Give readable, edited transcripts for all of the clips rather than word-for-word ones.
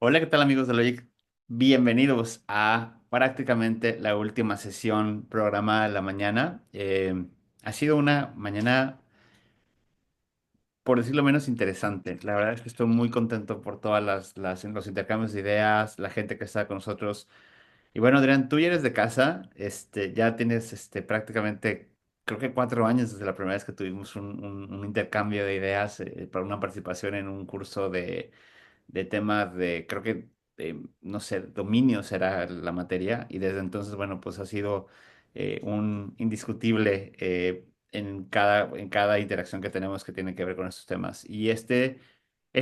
Hola, ¿qué tal amigos de Logic? Bienvenidos a prácticamente la última sesión programada de la mañana. Ha sido una mañana, por decirlo menos, interesante. La verdad es que estoy muy contento por todas los intercambios de ideas, la gente que está con nosotros. Y bueno, Adrián, tú ya eres de casa, ya tienes prácticamente, creo que 4 años desde la primera vez que tuvimos un intercambio de ideas para una participación en un curso de temas de, creo que, no sé, dominio será la materia, y desde entonces, bueno, pues ha sido un indiscutible en cada interacción que tenemos que tiene que ver con estos temas. Y este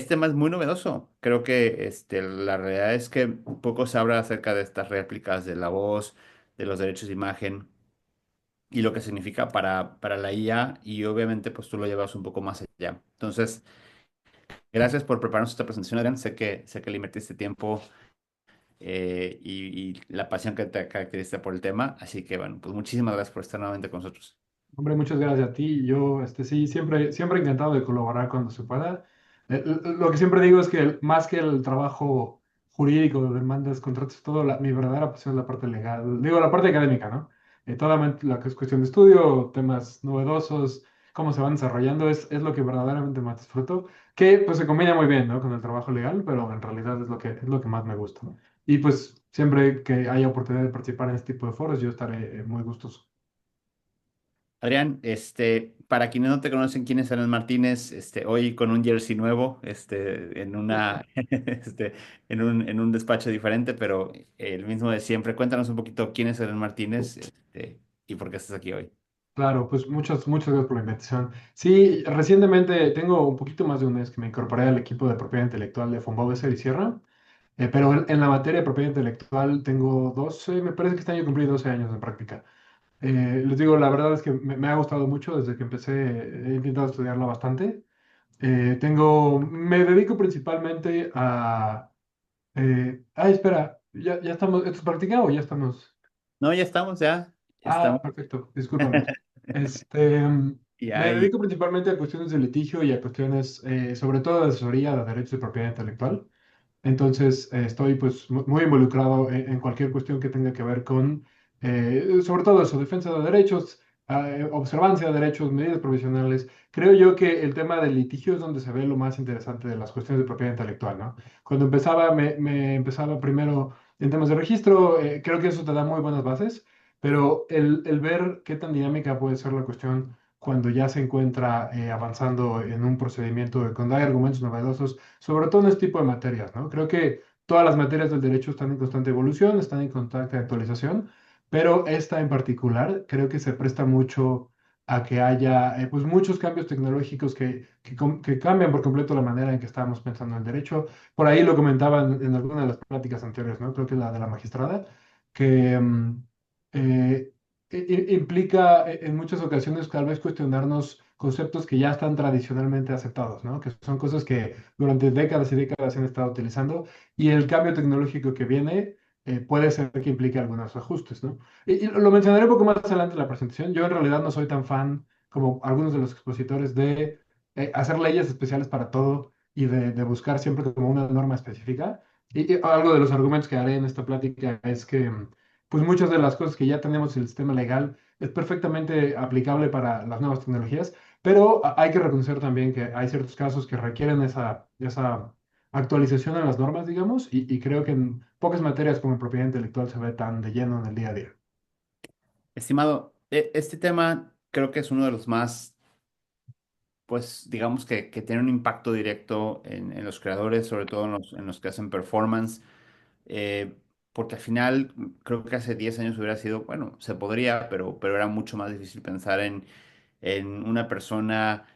tema es muy novedoso. Creo que la realidad es que poco se habla acerca de estas réplicas de la voz, de los derechos de imagen y lo que significa para la IA, y obviamente pues tú lo llevas un poco más allá. Entonces, gracias por prepararnos esta presentación, Adrián. Sé que le invertiste tiempo y la pasión que te caracteriza por el tema. Así que, bueno, pues muchísimas gracias por estar nuevamente con nosotros. Hombre, muchas gracias a ti. Yo, sí, siempre encantado de colaborar cuando se pueda. Lo que siempre digo es que más que el trabajo jurídico, de demandas, contratos, todo, mi verdadera pasión es la parte legal. Digo, la parte académica, ¿no? La que es cuestión de estudio, temas novedosos, cómo se van desarrollando, es lo que verdaderamente más disfruto. Que pues se combina muy bien, ¿no? Con el trabajo legal, pero en realidad es lo que más me gusta, ¿no? Y pues siempre que haya oportunidad de participar en este tipo de foros, yo estaré muy gustoso. Adrián, para quienes no te conocen, ¿quién es Adrián Martínez? Hoy con un jersey nuevo, en un despacho diferente, pero el mismo de siempre. Cuéntanos un poquito quién es Adrián Martínez, y por qué estás aquí hoy. Claro, pues muchas gracias por la invitación. Sí, recientemente tengo un poquito más de un mes que me incorporé al equipo de propiedad intelectual de Fombau y Sierra, pero en la materia de propiedad intelectual tengo 12, me parece que este año cumplí 12 años de práctica. Les digo, la verdad es que me ha gustado mucho desde que empecé, he intentado estudiarla bastante. Me dedico principalmente a... espera, ¿ya estamos, esto es práctica o ya estamos? No, ya estamos, ya Ah, estamos. perfecto, discúlpame. Este, mm, Y Me hay, dedico principalmente a cuestiones de litigio y a cuestiones, sobre todo de asesoría de derechos de propiedad intelectual. Entonces, estoy pues muy involucrado en cualquier cuestión que tenga que ver con, sobre todo eso, defensa de derechos, observancia de derechos, medidas provisionales. Creo yo que el tema del litigio es donde se ve lo más interesante de las cuestiones de propiedad intelectual, ¿no? Cuando empezaba, me empezaba primero en temas de registro, creo que eso te da muy buenas bases, pero el ver qué tan dinámica puede ser la cuestión cuando ya se encuentra avanzando en un procedimiento, cuando hay argumentos novedosos sobre todo en este tipo de materias, ¿no? Creo que todas las materias del derecho están en constante evolución, están en constante actualización, pero esta en particular creo que se presta mucho a que haya pues muchos cambios tecnológicos que cambian por completo la manera en que estábamos pensando en el derecho. Por ahí lo comentaban en alguna de las pláticas anteriores, ¿no? Creo que la de la magistrada, que eh, implica en muchas ocasiones tal vez cuestionarnos conceptos que ya están tradicionalmente aceptados, ¿no? Que son cosas que durante décadas y décadas se han estado utilizando y el cambio tecnológico que viene puede ser que implique algunos ajustes, ¿no? Y lo mencionaré un poco más adelante en la presentación. Yo en realidad no soy tan fan como algunos de los expositores de hacer leyes especiales para todo y de buscar siempre como una norma específica. Y algo de los argumentos que haré en esta plática es que pues muchas de las cosas que ya tenemos en el sistema legal es perfectamente aplicable para las nuevas tecnologías, pero hay que reconocer también que hay ciertos casos que requieren esa actualización en las normas, digamos, y creo que en pocas materias como en propiedad intelectual se ve tan de lleno en el día a día. estimado, este tema creo que es uno de los más, pues digamos que tiene un impacto directo en los creadores, sobre todo en los que hacen performance. eh, Porque al final creo que hace 10 años hubiera sido, bueno, se podría, pero era mucho más difícil pensar en una persona,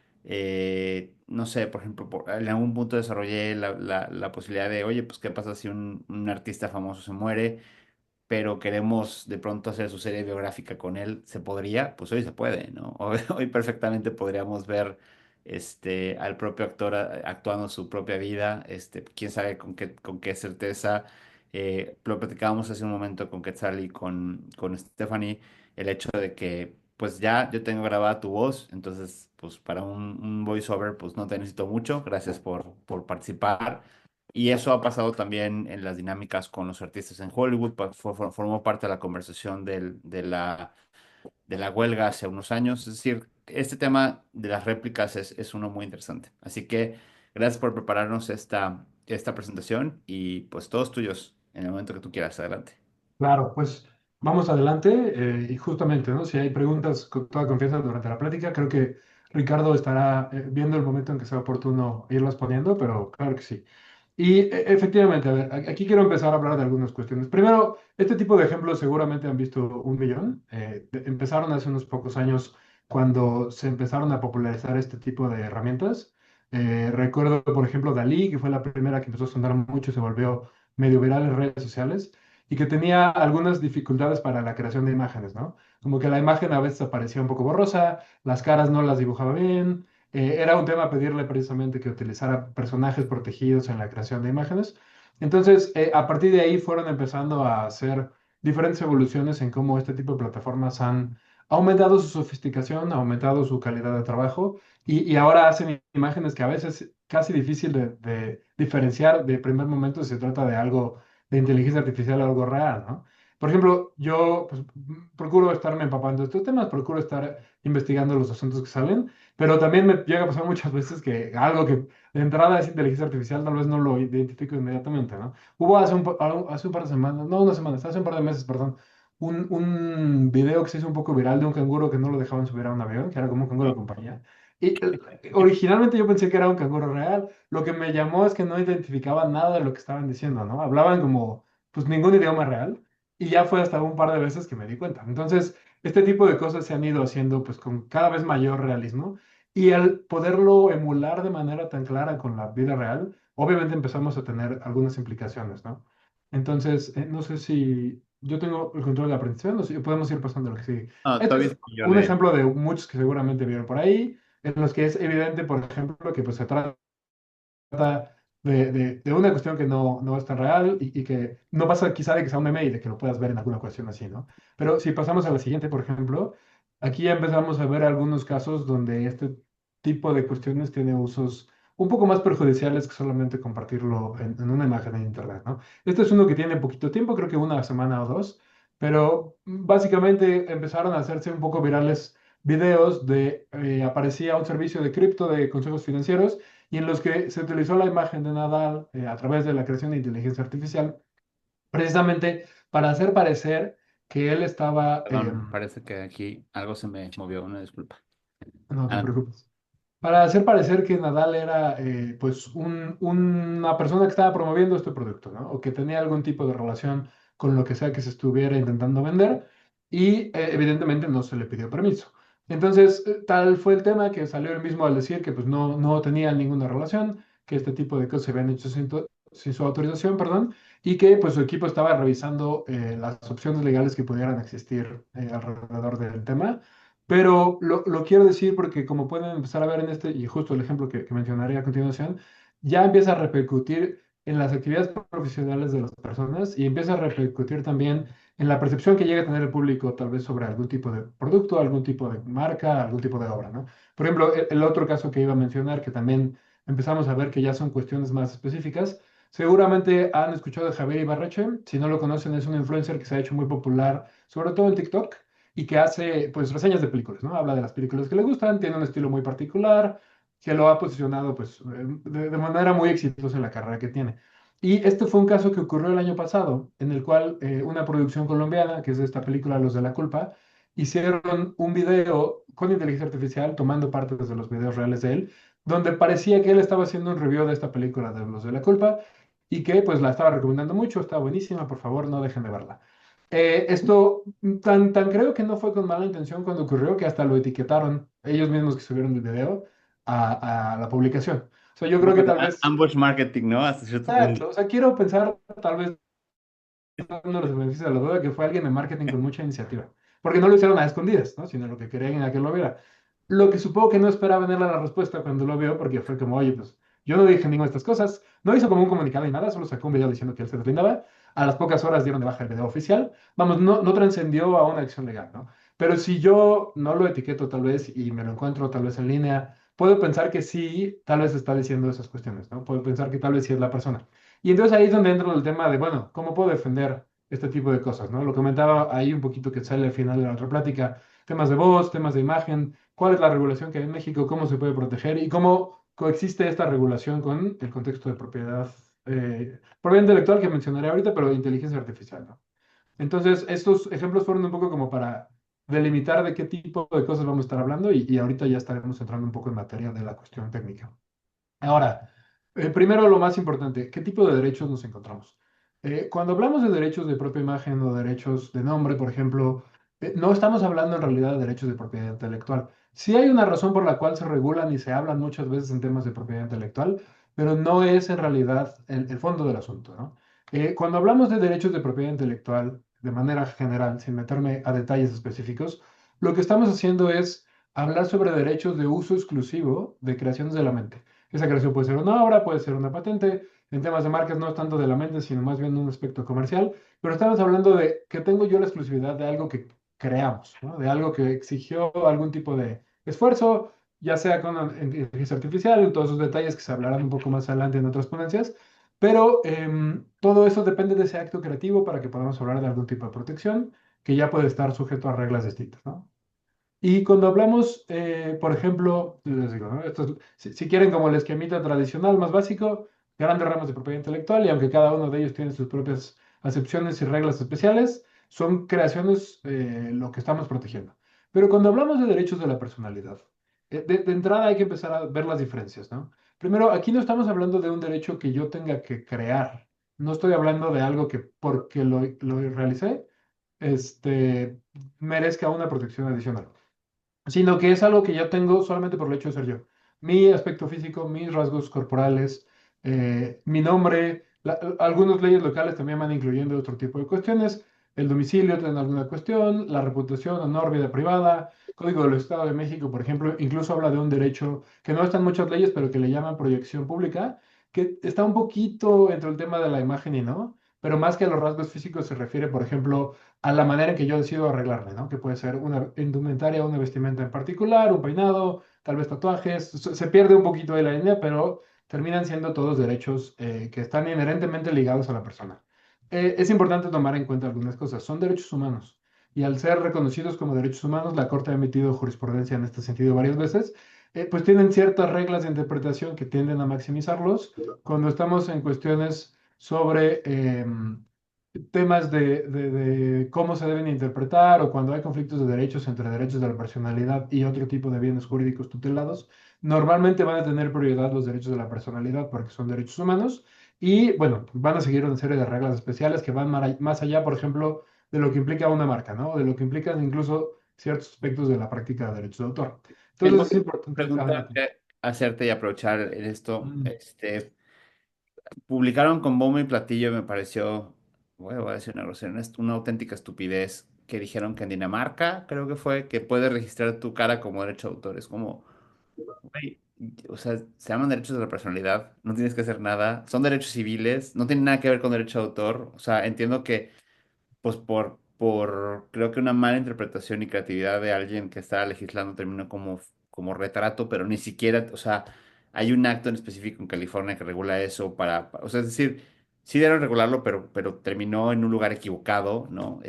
no sé, por ejemplo, en algún punto desarrollé la posibilidad de, oye, pues, ¿qué pasa si un artista famoso se muere, pero queremos de pronto hacer su serie biográfica con él? ¿Se podría? Pues hoy se puede, ¿no? Hoy perfectamente podríamos ver al propio actor actuando su propia vida, quién sabe con qué certeza. Lo platicábamos hace un momento con Quetzal y con Stephanie, el hecho de que pues ya yo tengo grabada tu voz, entonces pues para un voiceover pues no te necesito mucho, gracias por participar, Y eso ha pasado también en las dinámicas con los artistas en Hollywood, formó parte de la conversación de la huelga hace unos años. Es decir, este tema de las réplicas es uno muy interesante. Así que gracias por prepararnos esta presentación y pues todos tuyos en el momento que tú quieras. Adelante. Claro, pues vamos adelante y justamente, ¿no? Si hay preguntas con toda confianza durante la plática, creo que Ricardo estará viendo el momento en que sea oportuno irlas poniendo, pero claro que sí. Y efectivamente, a ver, aquí quiero empezar a hablar de algunas cuestiones. Primero, este tipo de ejemplos seguramente han visto un millón. Empezaron hace unos pocos años cuando se empezaron a popularizar este tipo de herramientas. Recuerdo, por ejemplo, Dalí, que fue la primera que empezó a sonar mucho, se volvió medio viral en redes sociales y que tenía algunas dificultades para la creación de imágenes, ¿no? Como que la imagen a veces aparecía un poco borrosa, las caras no las dibujaba bien, era un tema pedirle precisamente que utilizara personajes protegidos en la creación de imágenes. Entonces, a partir de ahí fueron empezando a hacer diferentes evoluciones en cómo este tipo de plataformas han aumentado su sofisticación, aumentado su calidad de trabajo y ahora hacen imágenes que a veces es casi difícil de diferenciar de primer momento si se trata de algo de inteligencia artificial o algo real, ¿no? Por ejemplo, yo pues, procuro estarme empapando de estos temas, procuro estar investigando los asuntos que salen, pero también me llega a pasar muchas veces que algo que de entrada es inteligencia artificial, tal vez no lo identifico inmediatamente, ¿no? Hubo hace un par de semanas, no unas semanas, hace un par de meses, perdón, un video que se hizo un poco viral de un canguro que no lo dejaban subir a un avión, que era como un canguro de compañía. Y originalmente yo pensé que era un canguro real. Lo que me llamó es que no identificaba nada de lo que estaban diciendo, ¿no? Hablaban como, pues, ningún idioma real. Y ya fue hasta un par de veces que me di cuenta. Entonces, este tipo de cosas se han ido haciendo, pues, con cada vez mayor realismo. Y al poderlo emular de manera tan clara con la vida real, obviamente empezamos a tener algunas implicaciones, ¿no? Entonces, no sé si yo tengo el control de la presentación o si podemos ir pasando a lo que sigue. No, Este todavía es es yo un de... ejemplo de muchos que seguramente vieron por ahí, en los que es evidente, por ejemplo, que pues, se trata de una cuestión que no es tan real y que no pasa quizá de que sea un meme y de que lo puedas ver en alguna cuestión así, ¿no? Pero si pasamos a la siguiente, por ejemplo, aquí ya empezamos a ver algunos casos donde este tipo de cuestiones tiene usos un poco más perjudiciales que solamente compartirlo en una imagen en Internet, ¿no? Este es uno que tiene poquito tiempo, creo que una semana o dos, pero básicamente empezaron a hacerse un poco virales videos de, aparecía un servicio de cripto de consejos financieros y en los que se utilizó la imagen de Nadal a través de la creación de inteligencia artificial, precisamente para hacer parecer que él estaba, Perdón, parece que aquí algo se me movió, una disculpa. no te Adelante. preocupes, para hacer parecer que Nadal era pues una persona que estaba promoviendo este producto, ¿no? O que tenía algún tipo de relación con lo que sea que se estuviera intentando vender y evidentemente no se le pidió permiso. Entonces, tal fue el tema que salió él mismo al decir que pues no tenía ninguna relación, que este tipo de cosas se habían hecho sin su autorización, perdón, y que pues su equipo estaba revisando las opciones legales que pudieran existir alrededor del tema. Pero lo quiero decir porque como pueden empezar a ver en este, y justo el ejemplo que mencionaré a continuación, ya empieza a repercutir en las actividades profesionales de las personas y empieza a repercutir también en la percepción que llega a tener el público tal vez sobre algún tipo de producto, algún tipo de marca, algún tipo de obra, ¿no? Por ejemplo, el otro caso que iba a mencionar, que también empezamos a ver que ya son cuestiones más específicas, seguramente han escuchado de Javier Ibarreche, si no lo conocen es un influencer que se ha hecho muy popular, sobre todo en TikTok y que hace pues reseñas de películas, ¿no? Habla de las películas que le gustan, tiene un estilo muy particular, que lo ha posicionado pues de manera muy exitosa en la carrera que tiene. Y este fue un caso que ocurrió el año pasado, en el cual una producción colombiana, que es de esta película Los de la Culpa, hicieron un video con inteligencia artificial, tomando partes de los videos reales de él, donde parecía que él estaba haciendo un review de esta película de Los de la Culpa y que pues la estaba recomendando mucho, está buenísima, por favor no dejen de verla. Esto tan creo que no fue con mala intención cuando ocurrió que hasta lo etiquetaron ellos mismos que subieron el video a la publicación. O sea, yo Un creo poco que de tal vez, ambush marketing, ¿no? Hasta cierto punto. exacto, o sea, quiero pensar tal vez dándoles el beneficio de la duda que fue alguien de marketing con mucha iniciativa, porque no lo hicieron a escondidas, ¿no? Sino lo que querían era que lo viera. Lo que supongo que no esperaba tener la respuesta cuando lo vio, porque fue como, oye, pues yo no dije ninguna de estas cosas, no hizo como un comunicado ni nada, solo sacó un video diciendo que él se deslindaba. A las pocas horas dieron de baja el video oficial. Vamos, no trascendió a una acción legal, ¿no? Pero si yo no lo etiqueto tal vez y me lo encuentro tal vez en línea puedo pensar que sí, tal vez está diciendo esas cuestiones, ¿no? Puedo pensar que tal vez sí es la persona. Y entonces ahí es donde entra el tema de, bueno, ¿cómo puedo defender este tipo de cosas, ¿no? Lo comentaba ahí un poquito que sale al final de la otra plática, temas de voz, temas de imagen, cuál es la regulación que hay en México, cómo se puede proteger y cómo coexiste esta regulación con el contexto de propiedad intelectual que mencionaré ahorita, pero de inteligencia artificial, ¿no? Entonces, estos ejemplos fueron un poco como para delimitar de qué tipo de cosas vamos a estar hablando y ahorita ya estaremos entrando un poco en materia de la cuestión técnica. Ahora, primero lo más importante, ¿qué tipo de derechos nos encontramos? Cuando hablamos de derechos de propia imagen o derechos de nombre, por ejemplo, no estamos hablando en realidad de derechos de propiedad intelectual. Sí hay una razón por la cual se regulan y se hablan muchas veces en temas de propiedad intelectual, pero no es en realidad el fondo del asunto, ¿no? Cuando hablamos de derechos de propiedad intelectual, de manera general, sin meterme a detalles específicos, lo que estamos haciendo es hablar sobre derechos de uso exclusivo de creaciones de la mente. Esa creación puede ser una obra, puede ser una patente. En temas de marcas no es tanto de la mente, sino más bien un aspecto comercial. Pero estamos hablando de que tengo yo la exclusividad de algo que creamos, ¿no? De algo que exigió algún tipo de esfuerzo, ya sea con inteligencia artificial, todos esos detalles que se hablarán un poco más adelante en otras ponencias. Pero todo eso depende de ese acto creativo para que podamos hablar de algún tipo de protección que ya puede estar sujeto a reglas distintas, ¿no? Y cuando hablamos, por ejemplo, les digo, ¿no? Si quieren como el esquemita tradicional más básico, grandes ramas de propiedad intelectual, y aunque cada uno de ellos tiene sus propias acepciones y reglas especiales, son creaciones lo que estamos protegiendo. Pero cuando hablamos de derechos de la personalidad, de entrada hay que empezar a ver las diferencias, ¿no? Primero, aquí no estamos hablando de un derecho que yo tenga que crear. No estoy hablando de algo que porque lo realicé, merezca una protección adicional, sino que es algo que yo tengo solamente por el hecho de ser yo. Mi aspecto físico, mis rasgos corporales, mi nombre, algunas leyes locales también van incluyendo otro tipo de cuestiones, el domicilio tiene alguna cuestión, la reputación, honor, vida privada, Código del Estado de México, por ejemplo, incluso habla de un derecho que no está en muchas leyes, pero que le llaman proyección pública, que está un poquito entre el tema de la imagen y no, pero más que a los rasgos físicos se refiere, por ejemplo, a la manera en que yo decido arreglarme, ¿no? Que puede ser una indumentaria, una vestimenta en particular, un peinado, tal vez tatuajes. Se pierde un poquito de la línea, pero terminan siendo todos derechos que están inherentemente ligados a la persona. Es importante tomar en cuenta algunas cosas. Son derechos humanos. Y al ser reconocidos como derechos humanos, la Corte ha emitido jurisprudencia en este sentido varias veces, pues tienen ciertas reglas de interpretación que tienden a maximizarlos cuando estamos en cuestiones sobre temas de cómo se deben interpretar o cuando hay conflictos de derechos entre derechos de la personalidad y otro tipo de bienes jurídicos tutelados, normalmente van a tener prioridad los derechos de la personalidad porque son derechos humanos y, bueno, van a seguir una serie de reglas especiales que van más allá, por ejemplo, de lo que implica una marca, ¿no? De lo que implican incluso ciertos aspectos de la práctica de derechos de autor. Tengo Entonces es una importante. pregunta Adelante. que hacerte y aprovechar en esto. Mm. Publicaron con bombo y platillo, me pareció, bueno, voy a decir una grosería, una auténtica estupidez, que dijeron que en Dinamarca, creo que fue, que puedes registrar tu cara como derecho de autor. Es como, güey, o sea, se llaman derechos de la personalidad, no tienes que hacer nada, son derechos civiles, no tienen nada que ver con derecho de autor. O sea, entiendo que pues creo que una mala interpretación y creatividad de alguien que estaba legislando terminó como retrato, pero ni siquiera, o sea, hay un acto en específico en California que regula eso o sea, es decir, sí debieron regularlo, pero terminó en un lugar equivocado, ¿no?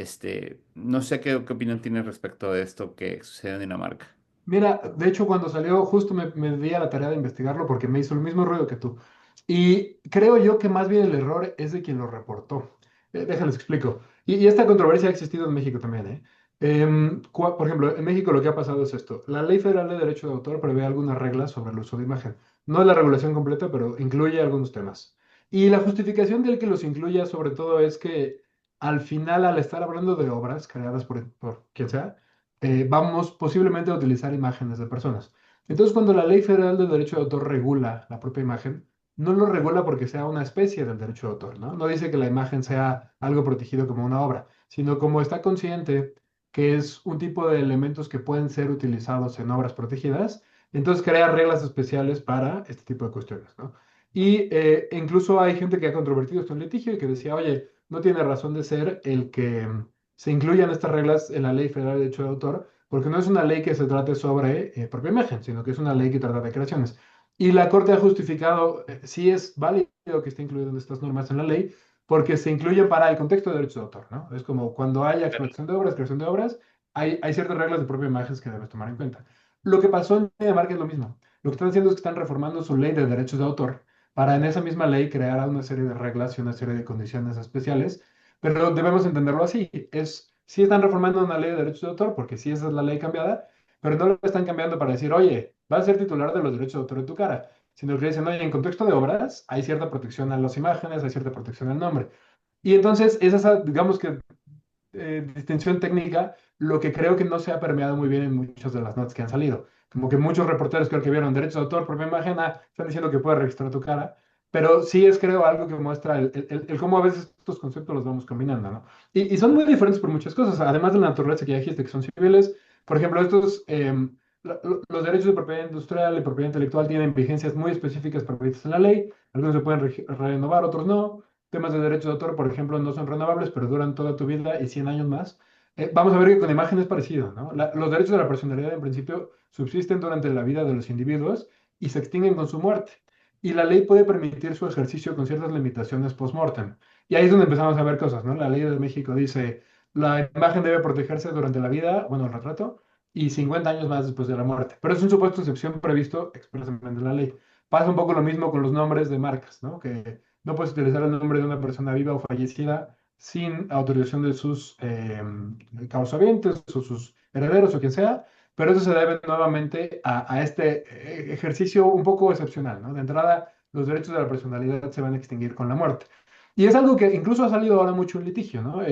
No sé qué opinión tienes respecto de esto que sucedió en Dinamarca. Mira, de hecho, cuando salió, justo me di a la tarea de investigarlo porque me hizo el mismo ruido que tú. Y creo yo que más bien el error es de quien lo reportó. Déjales explico. Y esta controversia ha existido en México también, ¿eh? Por ejemplo, en México lo que ha pasado es esto. La Ley Federal de Derecho de Autor prevé algunas reglas sobre el uso de imagen. No es la regulación completa, pero incluye algunos temas. Y la justificación del que los incluya, sobre todo, es que al final, al estar hablando de obras creadas por quien sea, vamos posiblemente a utilizar imágenes de personas. Entonces, cuando la Ley Federal del Derecho de Autor regula la propia imagen, no lo regula porque sea una especie del derecho de autor, ¿no? No dice que la imagen sea algo protegido como una obra, sino como está consciente que es un tipo de elementos que pueden ser utilizados en obras protegidas, entonces crea reglas especiales para este tipo de cuestiones, ¿no? Y incluso hay gente que ha controvertido esto en litigio y que decía, oye, no tiene razón de ser el que se incluyan estas reglas en la Ley Federal de Derecho de Autor, porque no es una ley que se trate sobre propia imagen, sino que es una ley que trata de creaciones. Y la Corte ha justificado si es válido que esté incluido en estas normas en la ley, porque se incluyen para el contexto de derechos de autor, ¿no? Es como cuando hay explotación de obras, creación de obras, hay ciertas reglas de propia imagen que debes tomar en cuenta. Lo que pasó en Dinamarca es lo mismo. Lo que están haciendo es que están reformando su ley de derechos de autor para en esa misma ley crear una serie de reglas y una serie de condiciones especiales, pero debemos entenderlo así. Sí están reformando una ley de derechos de autor, porque sí esa es la ley cambiada, pero no lo están cambiando para decir, oye, vas a ser titular de los derechos de autor de tu cara, sino que dicen, oye, en contexto de obras hay cierta protección a las imágenes, hay cierta protección al nombre. Y entonces es esa, digamos que distinción técnica, lo que creo que no se ha permeado muy bien en muchas de las notas que han salido. Como que muchos reporteros creo que vieron derechos de autor, propia imagen, están diciendo que puede registrar tu cara, pero sí es creo algo que muestra el cómo a veces estos conceptos los vamos combinando, ¿no? Y son muy diferentes por muchas cosas, además de la naturaleza que ya dijiste, que son civiles. Por ejemplo, los derechos de propiedad industrial y propiedad intelectual tienen vigencias muy específicas previstas en la ley, algunos se pueden renovar, otros no. Temas de derechos de autor, por ejemplo, no son renovables, pero duran toda tu vida y 100 años más. Vamos a ver que con imagen es parecido, ¿no? Los derechos de la personalidad, en principio, subsisten durante la vida de los individuos y se extinguen con su muerte. Y la ley puede permitir su ejercicio con ciertas limitaciones post-mortem. Y ahí es donde empezamos a ver cosas, ¿no? La ley de México dice, la imagen debe protegerse durante la vida, bueno, el retrato, y 50 años más después de la muerte. Pero es un supuesto de excepción previsto expresamente en la ley. Pasa un poco lo mismo con los nombres de marcas, ¿no? Que no puedes utilizar el nombre de una persona viva o fallecida sin autorización de sus caushabientes o sus herederos o quien sea, pero eso se debe nuevamente a este ejercicio un poco excepcional, ¿no? De entrada, los derechos de la personalidad se van a extinguir con la muerte. Y es algo que incluso ha salido ahora mucho en litigio, ¿no?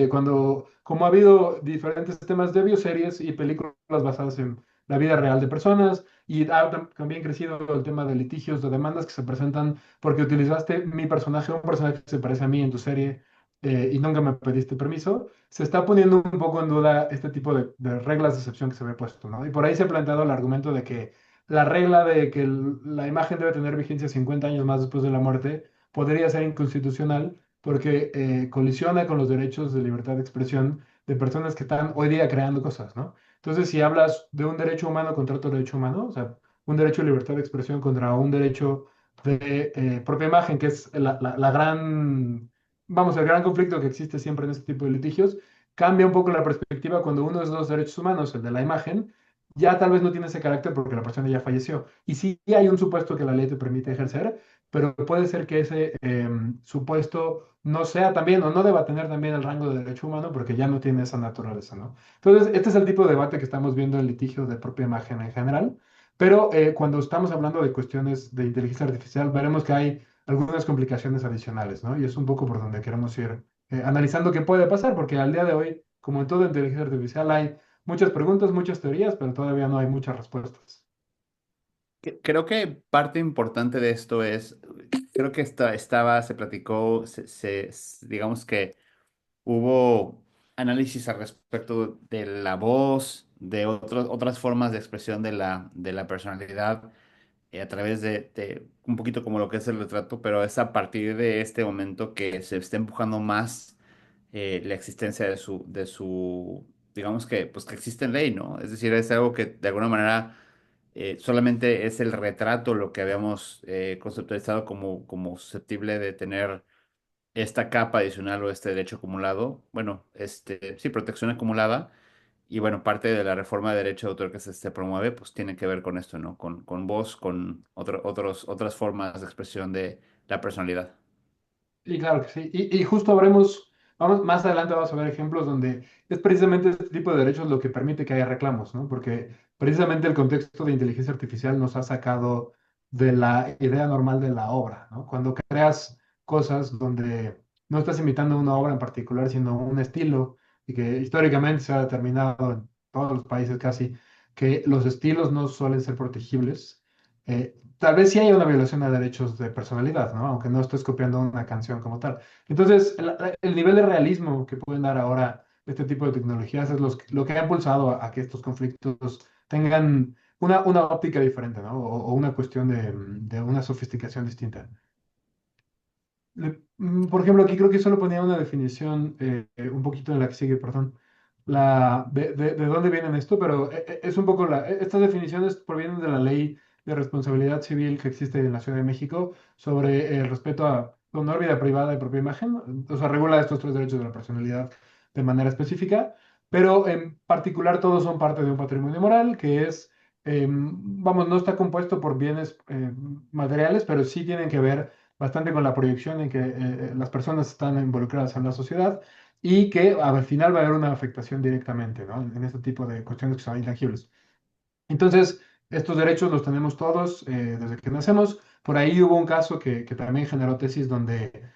Como ha habido diferentes temas de bioseries y películas basadas en la vida real de personas, y ha también crecido el tema de litigios, de demandas que se presentan porque utilizaste mi personaje, un personaje que se parece a mí en tu serie, y nunca me pediste permiso, se está poniendo un poco en duda este tipo de reglas de excepción que se ve puesto, ¿no? Y por ahí se ha planteado el argumento de que la regla de que la imagen debe tener vigencia 50 años más después de la muerte podría ser inconstitucional porque colisiona con los derechos de libertad de expresión de personas que están hoy día creando cosas, ¿no? Entonces, si hablas de un derecho humano contra otro derecho humano, o sea, un derecho de libertad de expresión contra un derecho de propia imagen, que es la gran, vamos, el gran conflicto que existe siempre en este tipo de litigios, cambia un poco la perspectiva cuando uno es los derechos humanos, el de la imagen, ya tal vez no tiene ese carácter porque la persona ya falleció. Y sí hay un supuesto que la ley te permite ejercer, pero puede ser que ese supuesto no sea también o no deba tener también el rango de derecho humano porque ya no tiene esa naturaleza, ¿no? Entonces, este es el tipo de debate que estamos viendo en litigios de propia imagen en general. Pero cuando estamos hablando de cuestiones de inteligencia artificial, veremos que hay algunas complicaciones adicionales, ¿no? Y es un poco por donde queremos ir analizando qué puede pasar, porque al día de hoy, como en toda inteligencia artificial, hay muchas preguntas, muchas teorías, pero todavía no hay muchas respuestas. Creo que parte importante de esto es, creo que se platicó, digamos que hubo análisis al respecto de la voz, de otras formas de expresión de la personalidad a través de un poquito como lo que es el retrato, pero es a partir de este momento que se está empujando más la existencia digamos que, pues que existe en ley, ¿no? Es decir, es algo que de alguna manera solamente es el retrato lo que habíamos conceptualizado como susceptible de tener esta capa adicional o este derecho acumulado, bueno, sí, protección acumulada, y bueno, parte de la reforma de derecho de autor que se promueve, pues tiene que ver con esto, ¿no? Con voz, con otras formas de expresión de la personalidad. Y claro que sí. Y justo habremos, más adelante vamos a ver ejemplos donde es precisamente este tipo de derechos lo que permite que haya reclamos, ¿no? Porque precisamente el contexto de inteligencia artificial nos ha sacado de la idea normal de la obra, ¿no? Cuando creas cosas donde no estás imitando una obra en particular, sino un estilo, y que históricamente se ha determinado en todos los países casi, que los estilos no suelen ser protegibles. Tal vez sí haya una violación a derechos de personalidad, ¿no? Aunque no estés copiando una canción como tal. Entonces, el nivel de realismo que pueden dar ahora este tipo de tecnologías es lo que ha impulsado a que estos conflictos tengan una óptica diferente, ¿no? O una cuestión de una sofisticación distinta. Por ejemplo, aquí creo que solo ponía una definición un poquito en la que sigue, perdón. de dónde vienen esto, pero es un poco estas definiciones provienen de la ley de responsabilidad civil que existe en la Ciudad de México sobre el respeto a la honor, vida privada y propia imagen. O sea, regula estos tres derechos de la personalidad de manera específica, pero en particular todos son parte de un patrimonio moral que es, vamos, no está compuesto por bienes materiales, pero sí tienen que ver bastante con la proyección en que las personas están involucradas en la sociedad y que al final va a haber una afectación directamente, ¿no? En este tipo de cuestiones que son intangibles. Entonces, estos derechos los tenemos todos desde que nacemos. Por ahí hubo un caso que también generó tesis donde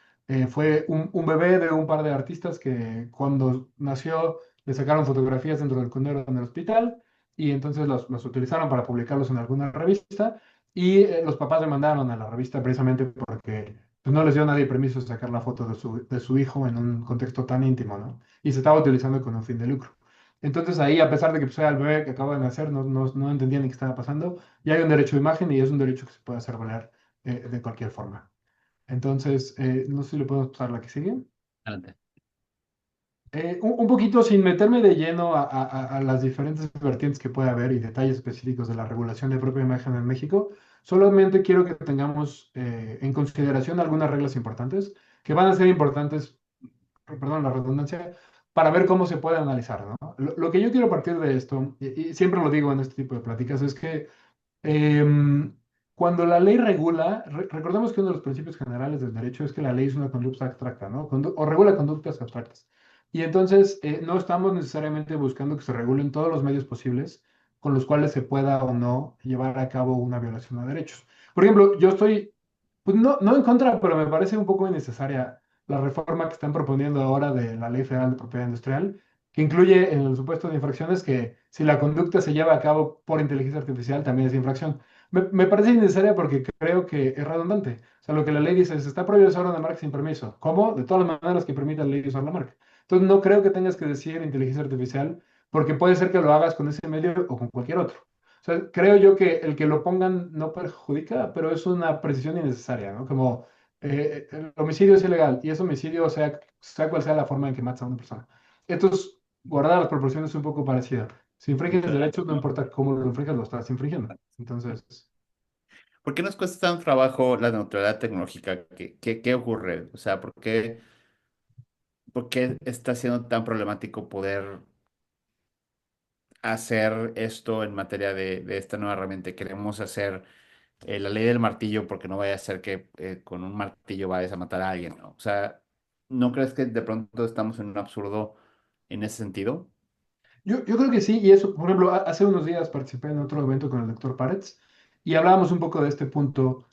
fue un bebé de un par de artistas que cuando nació le sacaron fotografías dentro del cunero en el hospital y entonces los utilizaron para publicarlos en alguna revista y los papás demandaron a la revista precisamente porque pues, no les dio nadie permiso de sacar la foto de su hijo en un contexto tan íntimo, ¿no? Y se estaba utilizando con un fin de lucro. Entonces ahí, a pesar de que pues, era el bebé que acaba de nacer, no entendía ni qué estaba pasando, y hay un derecho de imagen y es un derecho que se puede hacer valer de cualquier forma. Entonces, no sé si le podemos pasar la que sigue. Adelante. Un poquito sin meterme de lleno a las diferentes vertientes que puede haber y detalles específicos de la regulación de propia imagen en México, solamente quiero que tengamos en consideración algunas reglas importantes que van a ser importantes, perdón la redundancia, para ver cómo se puede analizar, ¿no? Lo que yo quiero partir de esto, y siempre lo digo en este tipo de pláticas, es que Em, cuando la ley regula, recordemos que uno de los principios generales del derecho es que la ley es una conducta abstracta, ¿no? O regula conductas abstractas. Y entonces no estamos necesariamente buscando que se regulen todos los medios posibles con los cuales se pueda o no llevar a cabo una violación a derechos. Por ejemplo, yo estoy, pues no en contra, pero me parece un poco innecesaria la reforma que están proponiendo ahora de la Ley Federal de Propiedad Industrial que incluye en el supuesto de infracciones que si la conducta se lleva a cabo por inteligencia artificial también es infracción. Me parece innecesaria porque creo que es redundante. O sea, lo que la ley dice es, está prohibido usar una marca sin permiso. ¿Cómo? De todas las maneras que permita la ley usar la marca. Entonces, no creo que tengas que decir inteligencia artificial porque puede ser que lo hagas con ese medio o con cualquier otro. O sea, creo yo que el que lo pongan no perjudica, pero es una precisión innecesaria, ¿no? Como el homicidio es ilegal y es homicidio, sea cual sea la forma en que matas a una persona. Entonces, guardar las proporciones un poco parecida. Si infringes derechos, no importa cómo lo infringes, lo estás infringiendo. Entonces, ¿Por qué nos cuesta tanto trabajo la neutralidad tecnológica? ¿Qué ocurre? O sea, por qué está siendo tan problemático poder hacer esto en materia de esta nueva herramienta? Queremos hacer la ley del martillo porque no vaya a ser que con un martillo vayas a matar a alguien, ¿no? O sea, ¿no crees que de pronto estamos en un absurdo en ese sentido? yo creo que sí, y eso, por ejemplo, hace unos días participé en otro evento con el doctor Paretz y hablábamos un poco de este punto,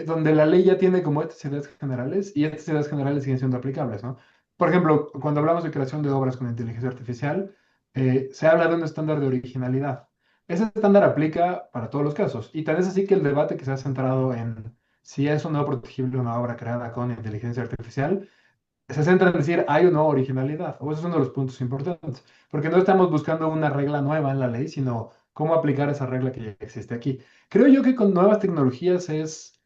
donde la ley ya tiene como estas ideas generales y estas ideas generales siguen siendo aplicables, ¿no? Por ejemplo, cuando hablamos de creación de obras con inteligencia artificial, se habla de un estándar de originalidad. Ese estándar aplica para todos los casos y tal es así que el debate que se ha centrado en si es o no protegible una obra creada con inteligencia artificial se centra en decir hay o no originalidad, o ese es uno de los puntos importantes, porque no estamos buscando una regla nueva en la ley, sino cómo aplicar esa regla que ya existe aquí. Creo yo que con nuevas tecnologías es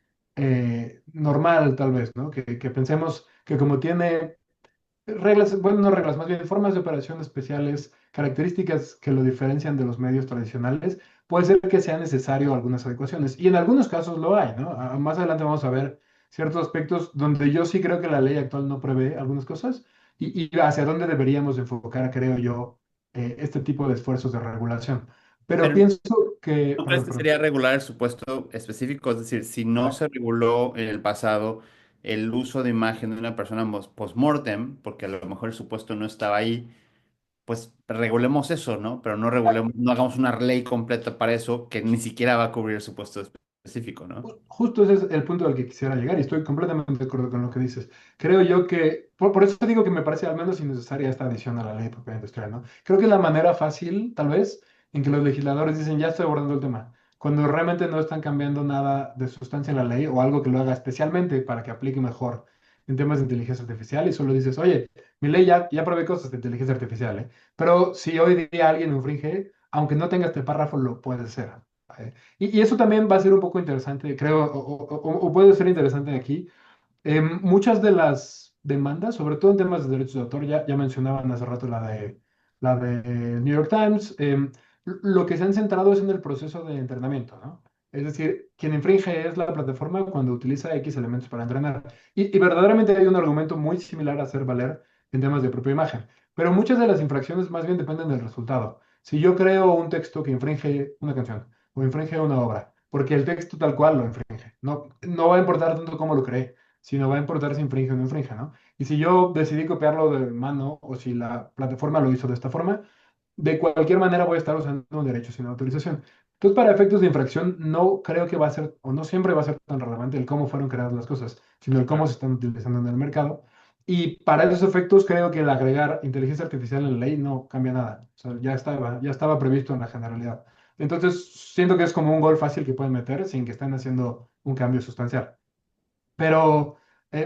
normal, tal vez, ¿no? Que pensemos que como tiene reglas, bueno, no reglas, más bien formas de operación especiales, características que lo diferencian de los medios tradicionales, puede ser que sea necesario algunas adecuaciones. Y en algunos casos lo hay, ¿no? Más adelante vamos a ver ciertos aspectos donde yo sí creo que la ley actual no prevé algunas cosas y hacia dónde deberíamos enfocar, creo yo, este tipo de esfuerzos de regulación. Pero Pero pienso que, ¿no crees perdón, que perdón. sería regular el supuesto específico? Es decir, si no se reguló en el pasado el uso de imagen de una persona post-mortem, porque a lo mejor el supuesto no estaba ahí, pues regulemos eso, ¿no? Pero no regulemos, no hagamos una ley completa para eso que ni siquiera va a cubrir el supuesto específico, ¿no? Justo ese es el punto al que quisiera llegar y estoy completamente de acuerdo con lo que dices. Creo yo que, por eso digo que me parece al menos innecesaria esta adición a la ley de propiedad industrial, ¿no? Creo que es la manera fácil, tal vez, en que los legisladores dicen, ya estoy abordando el tema, cuando realmente no están cambiando nada de sustancia en la ley o algo que lo haga especialmente para que aplique mejor en temas de inteligencia artificial y solo dices, oye, mi ley ya prevé cosas de inteligencia artificial, ¿eh? Pero si hoy día alguien infringe, aunque no tenga este párrafo, lo puede hacer. ¿Eh? Y eso también va a ser un poco interesante, creo, o puede ser interesante aquí. Muchas de las demandas, sobre todo en temas de derechos de autor, ya mencionaban hace rato la de New York Times. Lo que se han centrado es en el proceso de entrenamiento, ¿no? Es decir, quien infringe es la plataforma cuando utiliza X elementos para entrenar. Y verdaderamente hay un argumento muy similar a hacer valer en temas de propia imagen. Pero muchas de las infracciones más bien dependen del resultado. Si yo creo un texto que infringe una canción o infringe una obra, porque el texto tal cual lo infringe, no va a importar tanto cómo lo cree, sino va a importar si infringe o no infringe, ¿no? Y si yo decidí copiarlo de mano o si la plataforma lo hizo de esta forma, de cualquier manera voy a estar usando un derecho sin autorización. Entonces, para efectos de infracción, no creo que va a ser, o no siempre va a ser tan relevante el cómo fueron creadas las cosas, sino el cómo Claro. se están utilizando en el mercado. Y para esos efectos, creo que el agregar inteligencia artificial en la ley no cambia nada. O sea, ya estaba previsto en la generalidad. Entonces, siento que es como un gol fácil que pueden meter sin que estén haciendo un cambio sustancial. Pero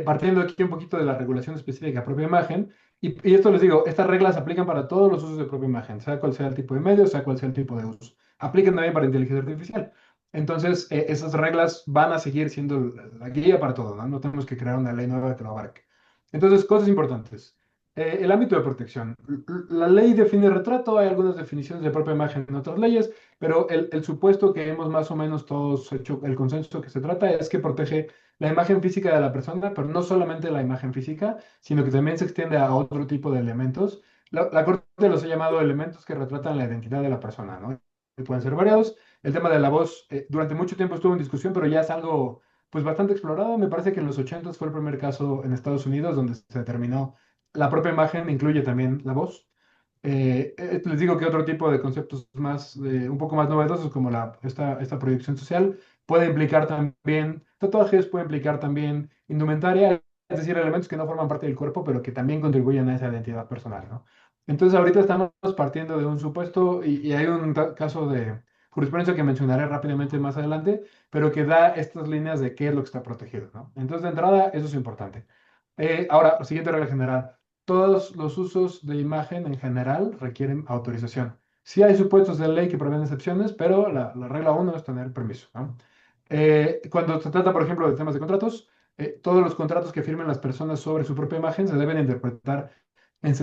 partiendo aquí un poquito de la regulación específica de propia imagen, y esto les digo, estas reglas aplican para todos los usos de propia imagen, sea cual sea el tipo de medio, sea cual sea el tipo de uso. Aplican también para inteligencia artificial. Entonces, esas reglas van a seguir siendo la guía para todo, ¿no? No tenemos que crear una ley nueva que lo abarque. Entonces, cosas importantes. El ámbito de protección. La ley define retrato, hay algunas definiciones de propia imagen en otras leyes, pero el supuesto que hemos más o menos todos hecho, el consenso que se trata es que protege la imagen física de la persona, pero no solamente la imagen física, sino que también se extiende a otro tipo de elementos. La Corte los ha llamado elementos que retratan la identidad de la persona, ¿no? Y pueden ser variados. El tema de la voz durante mucho tiempo estuvo en discusión, pero ya es algo pues bastante explorado. Me parece que en los 80 fue el primer caso en Estados Unidos donde se determinó la propia imagen incluye también la voz. Les digo que otro tipo de conceptos más, un poco más novedosos, como esta proyección social, puede implicar también tatuajes, puede implicar también indumentaria, es decir, elementos que no forman parte del cuerpo, pero que también contribuyen a esa identidad personal, ¿no? Entonces, ahorita estamos partiendo de un supuesto y hay un caso de jurisprudencia que mencionaré rápidamente más adelante, pero que da estas líneas de qué es lo que está protegido, ¿no? Entonces, de entrada, eso es importante. Ahora, siguiente regla general. Todos los usos de imagen en general requieren autorización. Sí hay supuestos de ley que prevén excepciones, pero la regla uno es tener permiso, ¿no? Cuando se trata, por ejemplo, de temas de contratos, todos los contratos que firmen las personas sobre su propia imagen se deben interpretar en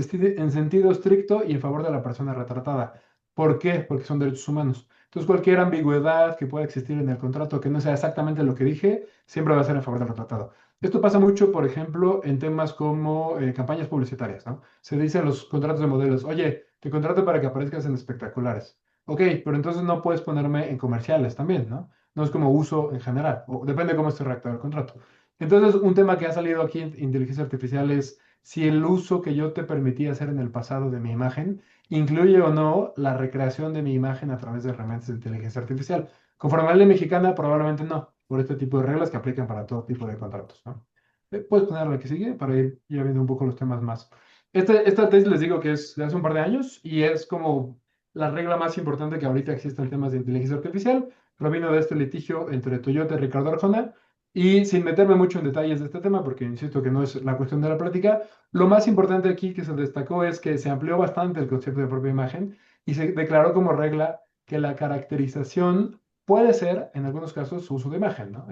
sentido estricto y en favor de la persona retratada. ¿Por qué? Porque son derechos humanos. Entonces, cualquier ambigüedad que pueda existir en el contrato que no sea exactamente lo que dije, siempre va a ser en favor del retratado. Esto pasa mucho, por ejemplo, en temas como campañas publicitarias, ¿no? Se dice en los contratos de modelos, oye, te contrato para que aparezcas en espectaculares. Ok, pero entonces no puedes ponerme en comerciales también, ¿no? No es como uso en general, o depende de cómo esté redactado el contrato. Entonces, un tema que ha salido aquí en inteligencia artificial es si el uso que yo te permití hacer en el pasado de mi imagen incluye o no la recreación de mi imagen a través de herramientas de inteligencia artificial. Conforme a la ley mexicana, probablemente no, por este tipo de reglas que aplican para todo tipo de contratos, ¿no? Puedes poner la que sigue para ir ya viendo un poco los temas más. Esta tesis les digo que es de hace un par de años y es como la regla más importante que ahorita existe en temas de inteligencia artificial. Provino de este litigio entre Toyota y Ricardo Arjona. Y sin meterme mucho en detalles de este tema, porque insisto que no es la cuestión de la plática, lo más importante aquí que se destacó es que se amplió bastante el concepto de propia imagen y se declaró como regla que la caracterización puede ser, en algunos casos, su uso de imagen, ¿no?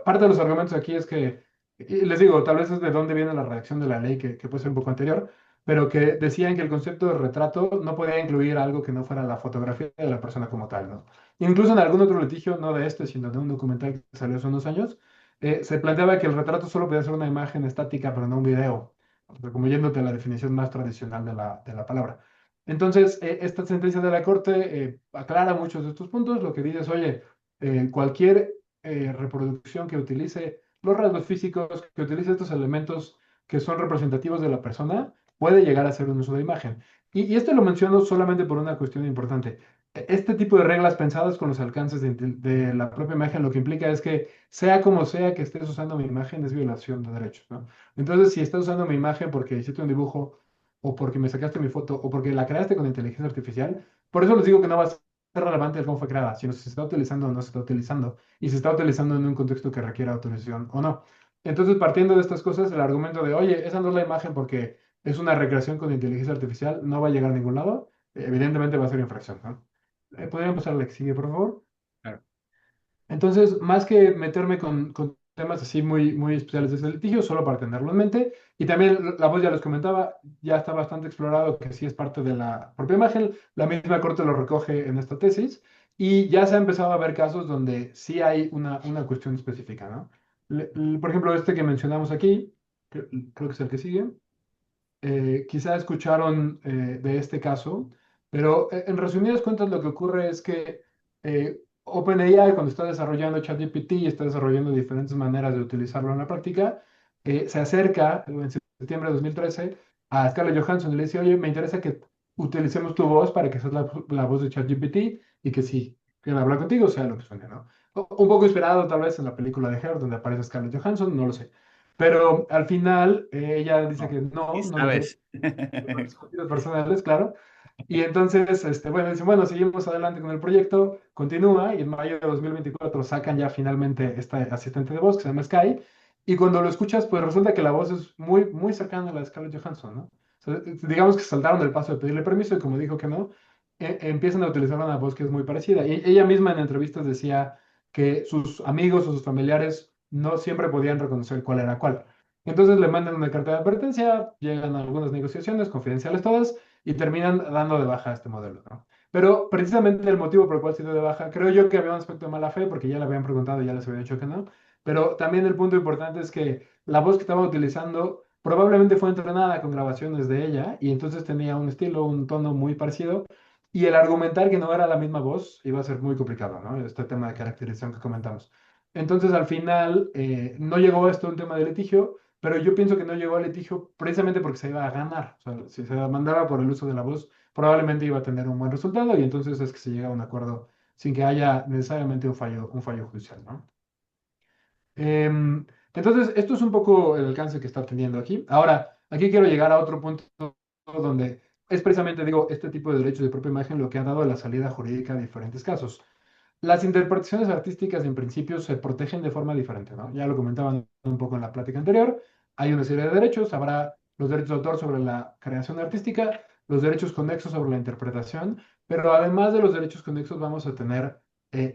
Parte de los argumentos aquí es que, y les digo, tal vez es de dónde viene la redacción de la ley, que puede ser un poco anterior, pero que decían que el concepto de retrato no podía incluir algo que no fuera la fotografía de la persona como tal, ¿no? Incluso en algún otro litigio, no de este, sino de un documental que salió hace unos años, se planteaba que el retrato solo podía ser una imagen estática, pero no un video, o sea, como yéndote a la definición más tradicional de la palabra. Entonces, esta sentencia de la Corte aclara muchos de estos puntos. Lo que dice es, oye, cualquier reproducción que utilice los rasgos físicos, que utilice estos elementos que son representativos de la persona, puede llegar a ser un uso de imagen. Y esto lo menciono solamente por una cuestión importante. Este tipo de reglas pensadas con los alcances de la propia imagen, lo que implica es que sea como sea que estés usando mi imagen, es violación de derechos, ¿no? Entonces, si estás usando mi imagen porque hiciste un dibujo o porque me sacaste mi foto o porque la creaste con inteligencia artificial, por eso les digo que no va a ser relevante el cómo fue creada, sino si se está utilizando o no se está utilizando y se está utilizando en un contexto que requiera autorización o no. Entonces, partiendo de estas cosas, el argumento de, oye, esa no es la imagen porque es una recreación con inteligencia artificial, no va a llegar a ningún lado, evidentemente va a ser infracción, ¿no? ¿Podrían pasar a la que sigue, por favor? Claro. Entonces, más que meterme con temas así muy, muy especiales de ese litigio, solo para tenerlo en mente. Y también la voz, ya les comentaba, ya está bastante explorado, que sí es parte de la propia imagen. La misma corte lo recoge en esta tesis. Y ya se ha empezado a ver casos donde sí hay una cuestión específica, ¿no? Por ejemplo, este que mencionamos aquí, creo que es el que sigue. Quizá escucharon de este caso, pero en resumidas cuentas lo que ocurre es que OpenAI, cuando está desarrollando ChatGPT y está desarrollando diferentes maneras de utilizarlo en la práctica, se acerca en septiembre de 2013 a Scarlett Johansson y le dice: oye, me interesa que utilicemos tu voz para que seas la voz de ChatGPT y que sí, que hablar contigo sea lo que suene, ¿no? Un poco inspirado tal vez en la película de Her, donde aparece Scarlett Johansson, no lo sé. Pero al final ella dice No, que no, sí no lo quiere sabes. por sus motivos personales, claro. Y entonces, bueno, dicen, bueno, seguimos adelante con el proyecto, continúa, y en mayo de 2024 sacan ya finalmente esta asistente de voz que se llama Sky, y cuando lo escuchas, pues resulta que la voz es muy, muy cercana a la de Scarlett Johansson, ¿no? O sea, digamos que saltaron del paso de pedirle permiso, y como dijo que no, empiezan a utilizar una voz que es muy parecida. Y ella misma en entrevistas decía que sus amigos o sus familiares no siempre podían reconocer cuál era cuál. Entonces le mandan una carta de advertencia, llegan a algunas negociaciones, confidenciales todas, y terminan dando de baja este modelo, ¿no? Pero precisamente el motivo por el cual se dio de baja, creo yo que había un aspecto de mala fe, porque ya le habían preguntado y ya les había dicho que no, pero también el punto importante es que la voz que estaba utilizando probablemente fue entrenada con grabaciones de ella, y entonces tenía un estilo, un tono muy parecido, y el argumentar que no era la misma voz iba a ser muy complicado, ¿no? Este tema de caracterización que comentamos. Entonces, al final, no llegó esto a un tema de litigio, pero yo pienso que no llegó al litigio precisamente porque se iba a ganar. O sea, si se demandaba por el uso de la voz, probablemente iba a tener un buen resultado, y entonces es que se llega a un acuerdo sin que haya necesariamente un fallo judicial, ¿no? Entonces, esto es un poco el alcance que está teniendo aquí. Ahora, aquí quiero llegar a otro punto donde es precisamente, digo, este tipo de derechos de propia imagen lo que ha dado la salida jurídica a diferentes casos. Las interpretaciones artísticas en principio se protegen de forma diferente, ¿no? Ya lo comentaban un poco en la plática anterior. Hay una serie de derechos. Habrá los derechos de autor sobre la creación artística, los derechos conexos sobre la interpretación, pero además de los derechos conexos vamos a tener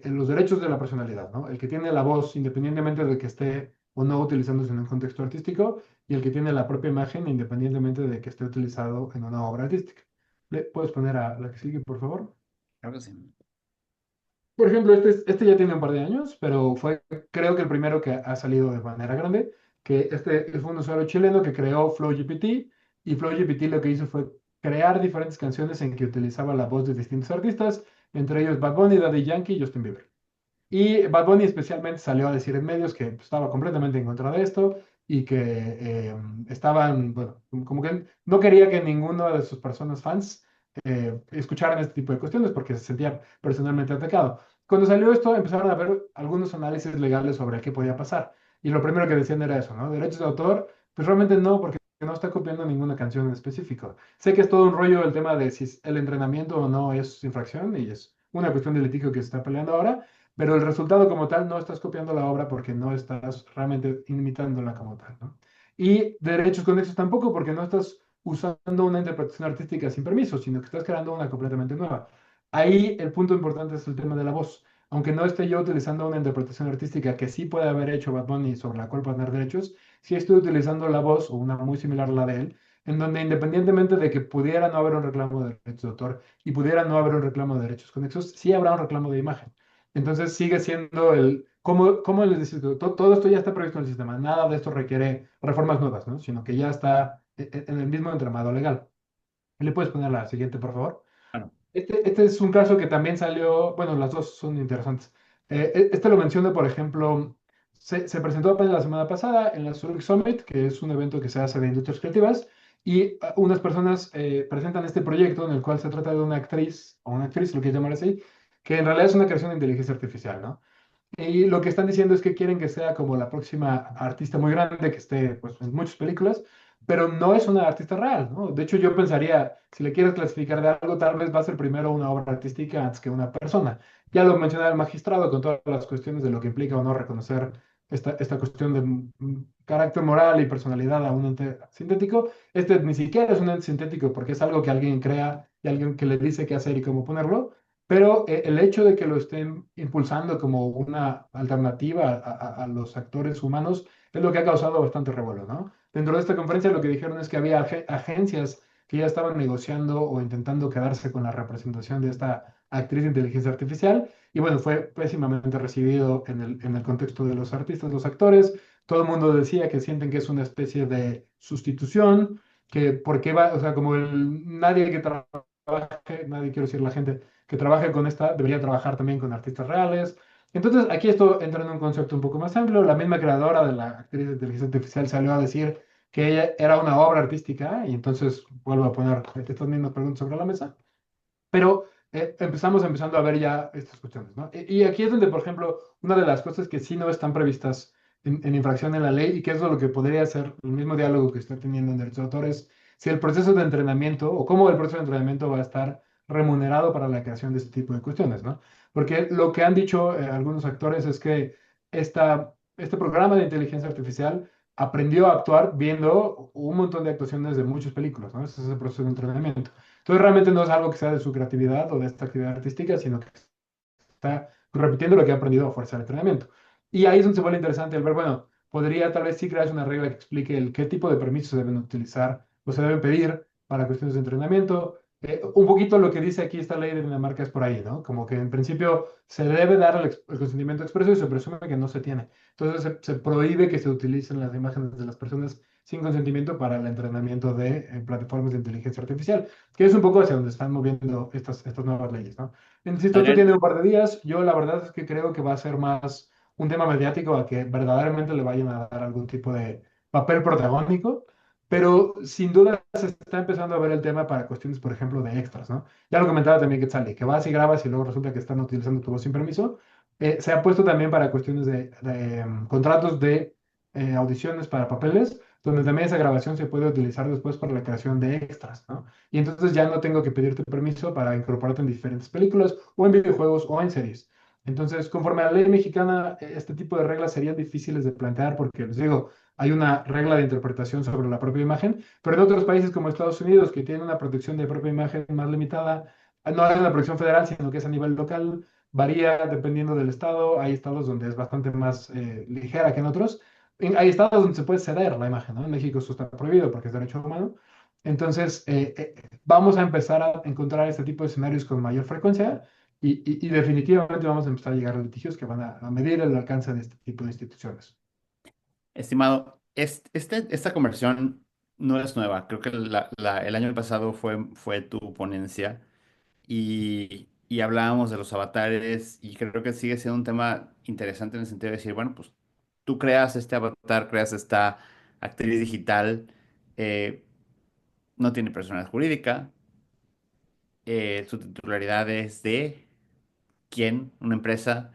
los derechos de la personalidad, ¿no? El que tiene la voz, independientemente de que esté o no utilizándose en un contexto artístico, y el que tiene la propia imagen, independientemente de que esté utilizado en una obra artística. ¿Le puedes poner a la que sigue, por favor? Creo que sí. Por ejemplo, este ya tiene un par de años, pero fue, creo que el primero que ha salido de manera grande, que este fue un usuario chileno que creó FlowGPT, y FlowGPT lo que hizo fue crear diferentes canciones en que utilizaba la voz de distintos artistas, entre ellos Bad Bunny, Daddy Yankee y Justin Bieber. Y Bad Bunny especialmente salió a decir en medios que pues, estaba completamente en contra de esto, y que estaban, bueno, como que no quería que ninguno de sus personas fans escucharan este tipo de cuestiones porque se sentía personalmente atacado. Cuando salió esto, empezaron a ver algunos análisis legales sobre qué podía pasar. Y lo primero que decían era eso, ¿no? Derechos de autor, pues realmente no, porque no está copiando ninguna canción en específico. Sé que es todo un rollo el tema de si el entrenamiento o no es infracción, y es una cuestión de litigio que se está peleando ahora, pero el resultado como tal no estás copiando la obra porque no estás realmente imitándola como tal, ¿no? Y derechos conexos tampoco, porque no estás usando una interpretación artística sin permiso, sino que estás creando una completamente nueva. Ahí el punto importante es el tema de la voz. Aunque no esté yo utilizando una interpretación artística que sí puede haber hecho Bad Bunny, sobre la cual puede tener derechos, sí estoy utilizando la voz, o una muy similar a la de él, en donde independientemente de que pudiera no haber un reclamo de derechos de autor y pudiera no haber un reclamo de derechos conexos, sí habrá un reclamo de imagen. Entonces sigue siendo ¿cómo les decís? Todo esto ya está previsto en el sistema. Nada de esto requiere reformas nuevas, ¿no? Sino que ya está en el mismo entramado legal. ¿Le puedes poner la siguiente, por favor? Bueno, Este es un caso que también salió, bueno, las dos son interesantes. Este lo menciono, por ejemplo, se presentó apenas la semana pasada en la Zurich Summit, que es un evento que se hace de industrias creativas, y unas personas presentan este proyecto en el cual se trata de una actriz, o una actriz, lo que llamar así, que en realidad es una creación de inteligencia artificial, ¿no? Y lo que están diciendo es que quieren que sea como la próxima artista muy grande que esté pues, en muchas películas, pero no es una artista real, ¿no? De hecho, yo pensaría, si le quieres clasificar de algo, tal vez va a ser primero una obra artística antes que una persona. Ya lo mencionaba el magistrado con todas las cuestiones de lo que implica o no reconocer esta cuestión de carácter moral y personalidad a un ente sintético. Este ni siquiera es un ente sintético porque es algo que alguien crea y alguien que le dice qué hacer y cómo ponerlo. pero el hecho de que lo estén impulsando como una alternativa a los actores humanos es lo que ha causado bastante revuelo, ¿no? Dentro de esta conferencia lo que dijeron es que había agencias que ya estaban negociando o intentando quedarse con la representación de esta actriz de inteligencia artificial. Y bueno, fue pésimamente recibido en el contexto de los artistas, los actores. Todo el mundo decía que sienten que es una especie de sustitución, que porque va, o sea, como nadie que trabaje, nadie quiero decir la gente que trabaje con esta, debería trabajar también con artistas reales. Entonces, aquí esto entra en un concepto un poco más amplio. La misma creadora de la actriz de inteligencia artificial salió a decir que ella era una obra artística y entonces vuelvo a poner estas mismas preguntas sobre la mesa. Pero empezando a ver ya estas cuestiones, ¿no? Y aquí es donde, por ejemplo, una de las cosas que sí no están previstas en infracción en la ley y que es lo que podría ser el mismo diálogo que está teniendo en derechos de autor es si el proceso de entrenamiento o cómo el proceso de entrenamiento va a estar remunerado para la creación de este tipo de cuestiones, ¿no? Porque lo que han dicho algunos actores es que este programa de inteligencia artificial aprendió a actuar viendo un montón de actuaciones de muchas películas, ¿no? Ese es el proceso de entrenamiento. Entonces realmente no es algo que sea de su creatividad o de esta actividad artística, sino que está repitiendo lo que ha aprendido a fuerza de entrenamiento. Y ahí es donde se vuelve interesante el ver, bueno, podría tal vez sí crearse una regla que explique el qué tipo de permisos se deben utilizar o se deben pedir para cuestiones de entrenamiento. Un poquito lo que dice aquí esta ley de Dinamarca es por ahí, ¿no? Como que en principio se debe dar el consentimiento expreso y se presume que no se tiene. Entonces se prohíbe que se utilicen las imágenes de las personas sin consentimiento para el entrenamiento de plataformas de inteligencia artificial, que es un poco hacia donde están moviendo estas nuevas leyes, ¿no? Insisto, esto Adrián, tiene un par de días. Yo la verdad es que creo que va a ser más un tema mediático a que verdaderamente le vayan a dar algún tipo de papel protagónico, pero sin duda se está empezando a ver el tema para cuestiones, por ejemplo, de extras, ¿no? Ya lo comentaba también que sale, que vas y grabas y luego resulta que están utilizando tu voz sin permiso. Se ha puesto también para cuestiones de contratos de audiciones para papeles, donde también esa grabación se puede utilizar después para la creación de extras, ¿no? Y entonces ya no tengo que pedirte permiso para incorporarte en diferentes películas o en videojuegos o en series. Entonces, conforme a la ley mexicana, este tipo de reglas serían difíciles de plantear porque, les digo, hay una regla de interpretación sobre la propia imagen, pero en otros países como Estados Unidos, que tienen una protección de propia imagen más limitada, no hay una protección federal, sino que es a nivel local, varía dependiendo del estado. Hay estados donde es bastante más ligera que en otros. Hay estados donde se puede ceder la imagen, ¿no? En México eso está prohibido porque es derecho humano. Entonces, vamos a empezar a encontrar este tipo de escenarios con mayor frecuencia y definitivamente vamos a empezar a llegar a litigios que van a medir el alcance de este tipo de instituciones. estimado, esta conversión no es nueva. Creo que el año pasado fue tu ponencia y hablábamos de los avatares y creo que sigue siendo un tema interesante en el sentido de decir, bueno, pues tú creas este avatar, creas esta actriz digital, eh, no tiene personalidad jurídica, su titularidad es de quién, una empresa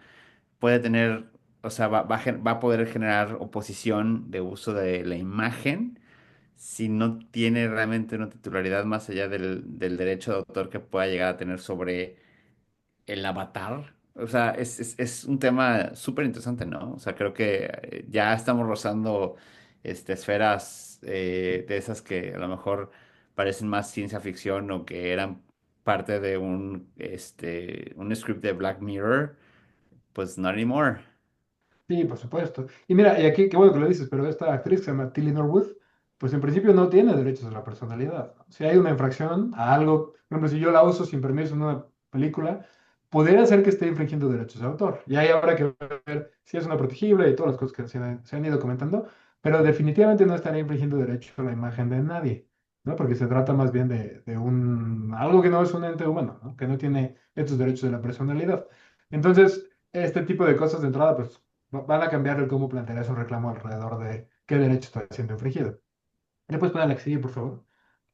puede tener, o sea, va a poder generar oposición de uso de la imagen si no tiene realmente una titularidad más allá del derecho de autor que pueda llegar a tener sobre el avatar. O sea, es un tema súper interesante, ¿no? O sea, creo que ya estamos rozando esferas de esas que a lo mejor parecen más ciencia ficción o que eran parte de un script de Black Mirror. Pues not anymore. Sí, por supuesto. Y mira, y aquí, qué bueno que lo dices, pero esta actriz que se llama Tilly Norwood, pues en principio no tiene derechos a la personalidad, ¿no? Si hay una infracción a algo, por ejemplo, si yo la uso sin permiso en una película, podría ser que esté infringiendo derechos de autor. Y ahí habrá que ver si es una protegible y todas las cosas que se han ido comentando, pero definitivamente no estaría infringiendo derechos a la imagen de nadie, ¿no? Porque se trata más bien de algo que no es un ente humano, ¿no? Que no tiene estos derechos de la personalidad. Entonces, este tipo de cosas de entrada, pues van a cambiar el cómo plantearás un reclamo alrededor de qué derecho está siendo infringido. ¿Le puedes poner a la que sigue, por favor?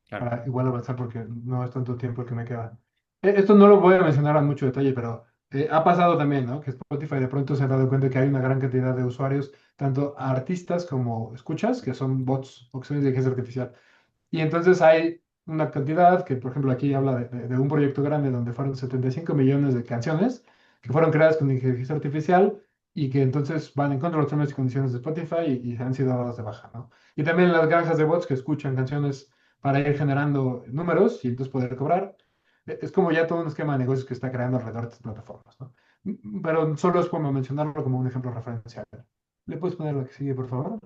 Claro. Para igual avanzar porque no es tanto tiempo el que me queda. Esto no lo voy a mencionar a mucho detalle, pero ha pasado también, ¿no? Que Spotify de pronto se ha dado cuenta que hay una gran cantidad de usuarios, tanto artistas como escuchas, que son bots o que son inteligencia artificial. Y entonces hay una cantidad que, por ejemplo, aquí habla de un proyecto grande donde fueron 75 millones de canciones que fueron creadas con inteligencia artificial y que entonces van en contra de los términos y condiciones de Spotify y han sido dadas de baja, ¿no? Y también las granjas de bots que escuchan canciones para ir generando números y entonces poder cobrar. Es como ya todo un esquema de negocios que está creando alrededor de estas plataformas, ¿no? Pero solo es como mencionarlo como un ejemplo referencial. ¿Le puedes poner la que sigue, por favor?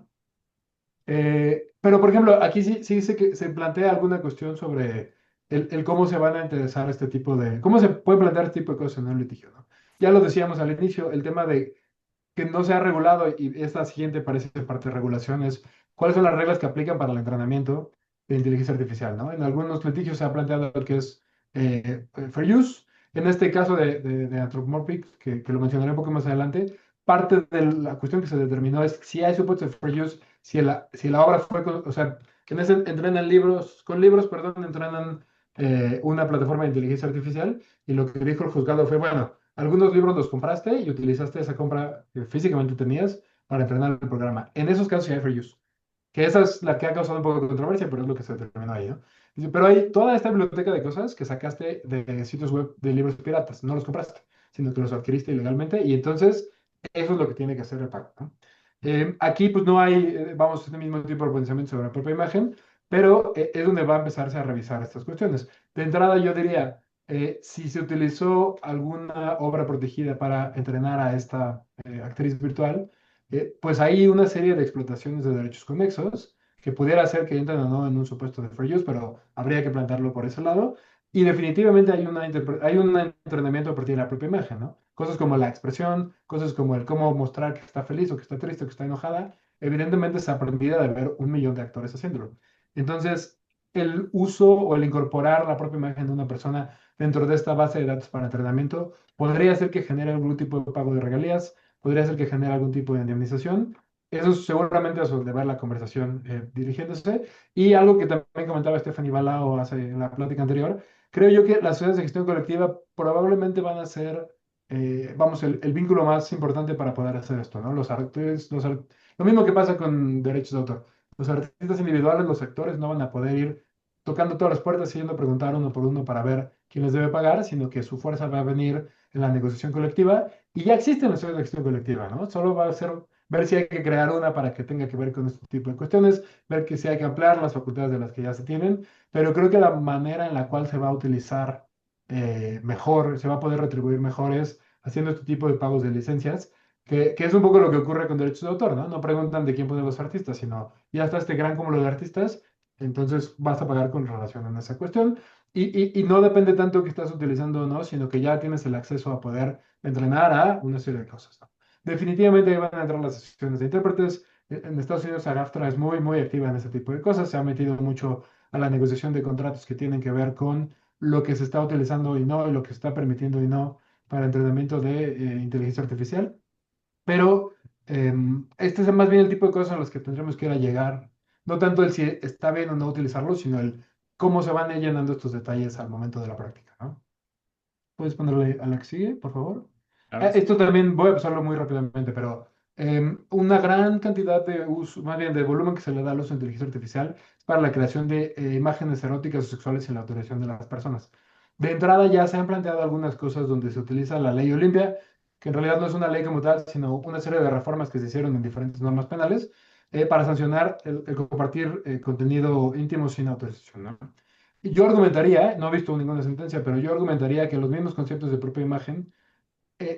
Pero, por ejemplo, aquí sí se plantea alguna cuestión sobre el cómo se van a interesar este tipo de, cómo se puede plantear este tipo de cosas en un litigio, ¿no? Ya lo decíamos al inicio, el tema de que no se ha regulado, y esta siguiente parece parte de regulación, es cuáles son las reglas que aplican para el entrenamiento de inteligencia artificial, ¿no? En algunos litigios se ha planteado el que es fair use. En este caso de Anthropomorphic, que lo mencionaré un poco más adelante, parte de la cuestión que se determinó es si hay supuestos de fair use, si la obra fue, o sea, en ese entrenan libros, con libros, perdón, entrenan una plataforma de inteligencia artificial, y lo que dijo el juzgado fue, bueno, algunos libros los compraste y utilizaste esa compra que físicamente tenías para entrenar el programa. En esos casos sí hay fair use, que esa es la que ha causado un poco de controversia, pero es lo que se determinó ahí, ¿no? Dice, pero hay toda esta biblioteca de cosas que sacaste de sitios web de libros piratas, no los compraste, sino que los adquiriste ilegalmente, y entonces eso es lo que tiene que hacer el pago, ¿no? Aquí pues no hay, vamos, este mismo tipo de pensamiento sobre la propia imagen, pero es donde va a empezarse a revisar estas cuestiones. De entrada yo diría, si se utilizó alguna obra protegida para entrenar a esta actriz virtual, pues hay una serie de explotaciones de derechos conexos que pudiera ser que entren o no en un supuesto de fair use, pero habría que plantearlo por ese lado. Y definitivamente hay un entrenamiento a partir de la propia imagen, ¿no? Cosas como la expresión, cosas como el cómo mostrar que está feliz o que está triste o que está enojada, evidentemente se aprendida de ver 1 millón de actores haciéndolo. Entonces, el uso o el incorporar la propia imagen de una persona dentro de esta base de datos para entrenamiento podría ser que genere algún tipo de pago de regalías, podría ser que genere algún tipo de indemnización. Eso seguramente es donde va la conversación dirigiéndose. Y algo que también comentaba Stephanie Balao hace en la plática anterior, creo yo que las sociedades de gestión colectiva probablemente van a ser, vamos, el vínculo más importante para poder hacer esto, ¿no? Los artistas, lo mismo que pasa con derechos de autor. Los artistas individuales, los actores, no van a poder ir tocando todas las puertas y yendo a preguntar uno por uno para ver quién les debe pagar, sino que su fuerza va a venir en la negociación colectiva. Y ya existen las sociedades de gestión colectiva, ¿no? Solo va a ser ver si hay que crear una para que tenga que ver con este tipo de cuestiones, ver que si hay que ampliar las facultades de las que ya se tienen, pero creo que la manera en la cual se va a utilizar mejor, se va a poder retribuir mejor es haciendo este tipo de pagos de licencias, que es un poco lo que ocurre con derechos de autor, ¿no? No preguntan de quién ponen los artistas, sino ya está este gran cúmulo de artistas, entonces vas a pagar con relación a esa cuestión. Y no depende tanto que estás utilizando o no, sino que ya tienes el acceso a poder entrenar a una serie de cosas, ¿no? Definitivamente ahí van a entrar las sesiones de intérpretes. En Estados Unidos, SAG-AFTRA es muy, muy activa en ese tipo de cosas. Se ha metido mucho a la negociación de contratos que tienen que ver con lo que se está utilizando y no, y lo que se está permitiendo y no para entrenamiento de inteligencia artificial. Pero este es más bien el tipo de cosas a las que tendremos que ir a llegar. No tanto el si está bien o no utilizarlo, sino el cómo se van llenando estos detalles al momento de la práctica, ¿no? ¿Puedes ponerle a la que sigue, por favor? Claro que sí. Esto también voy a pasarlo muy rápidamente, pero una gran cantidad de uso, más bien de volumen que se le da al uso de inteligencia artificial es para la creación de imágenes eróticas o sexuales sin la autorización de las personas. De entrada ya se han planteado algunas cosas donde se utiliza la ley Olimpia, que en realidad no es una ley como tal, sino una serie de reformas que se hicieron en diferentes normas penales para sancionar el compartir contenido íntimo sin autorización, ¿no? Y yo argumentaría, no he visto ninguna sentencia, pero yo argumentaría que los mismos conceptos de propia imagen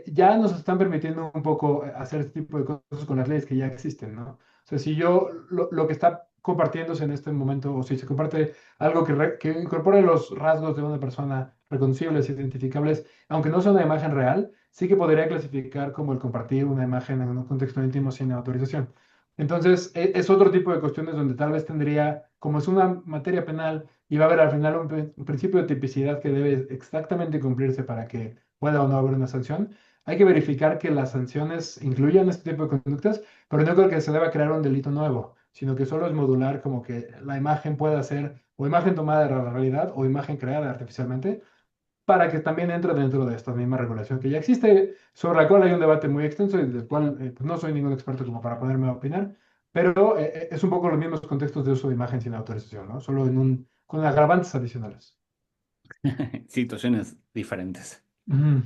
ya nos están permitiendo un poco hacer este tipo de cosas con las leyes que ya existen, ¿no? O sea, si yo lo que está compartiéndose en este momento, o si se comparte algo que incorpore los rasgos de una persona reconocibles, identificables, aunque no sea una imagen real, sí que podría clasificar como el compartir una imagen en un contexto íntimo sin autorización. Entonces, es otro tipo de cuestiones donde tal vez tendría, como es una materia penal, y va a haber al final un principio de tipicidad que debe exactamente cumplirse para que pueda o no haber una sanción. Hay que verificar que las sanciones incluyan este tipo de conductas, pero no creo que se deba crear un delito nuevo, sino que solo es modular como que la imagen pueda ser o imagen tomada de la realidad o imagen creada artificialmente, para que también entre dentro de esta misma regulación que ya existe, sobre la cual hay un debate muy extenso y del cual pues no soy ningún experto como para ponerme a opinar, pero es un poco los mismos contextos de uso de imagen sin autorización, ¿no? Solo con agravantes adicionales. Situaciones diferentes. Ujú.